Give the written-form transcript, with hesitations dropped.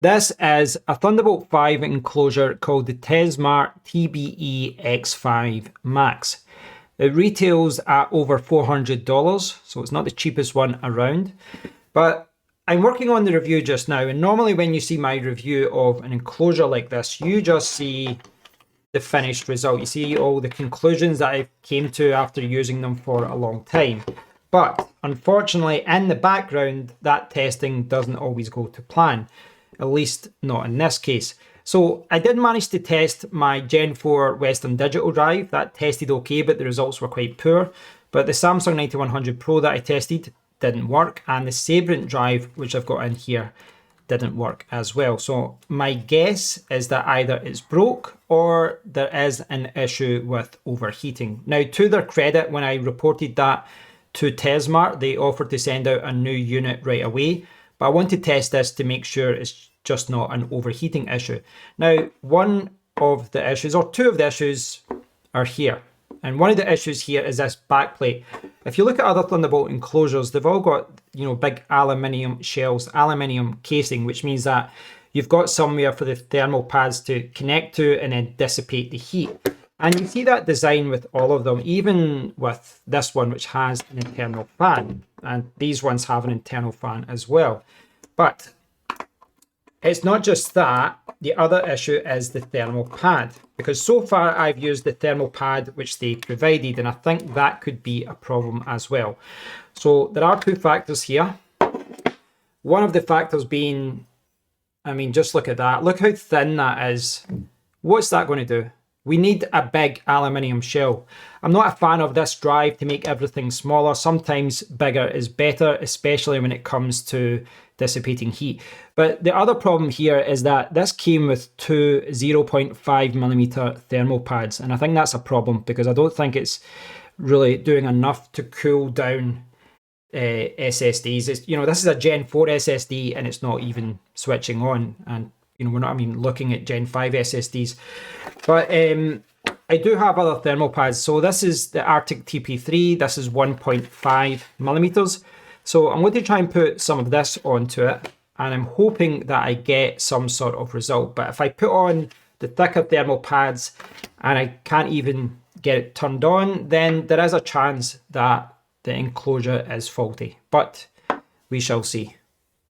This is a Thunderbolt 5 enclosure called the TESmart TBE-X5Max. It retails at over $400, so it's not the cheapest one around. But I'm working on the review just now, and normally when you see my review of an enclosure like this, you just see the finished result. You see all the conclusions that I came to after using them for a long time. But unfortunately, in the background, that testing doesn't always go to plan. At least not in this case. So I did manage to test my Gen 4 Western Digital drive. That tested okay, but the results were quite poor. But the Samsung 9100 Pro that I tested didn't work, and the Sabrent drive, which I've got in here, didn't work as well. So my guess is that either it's broke or there is an issue with overheating. Now, to their credit, when I reported that to TESmart, they offered to send out a new unit right away. But I want to test this to make sure it's just not an overheating issue. Now, one of the issues, or two of the issues, are here. And one of the issues here is this backplate. If you look at other Thunderbolt enclosures, they've all got, big aluminium shells, aluminium casing, which means that you've got somewhere for the thermal pads to connect to and then dissipate the heat. And you see that design with all of them, even with this one, which has an internal fan. And these ones have an internal fan as well. But it's not just that. The other issue is the thermal pad. Because so far I've used the thermal pad which they provided, and I think that could be a problem as well. So there are two factors here. One of the factors being, just look at that. Look how thin that is. What's that going to do? We need a big aluminium shell. I'm not a fan of this drive to make everything smaller. Sometimes bigger is better, especially when it comes to dissipating heat. But the other problem here is that this came with two 0.5mm thermal pads. And I think that's a problem because I don't think it's really doing enough to cool down SSDs. This is a Gen 4 SSD and it's not even switching on. And we're not looking at Gen 5 SSDs. But I do have other thermal pads. So this is the Arctic TP3. This is 1.5mm. So I'm going to try and put some of this onto it. And I'm hoping that I get some sort of result. But if I put on the thicker thermal pads and I can't even get it turned on, then there is a chance that the enclosure is faulty. But we shall see.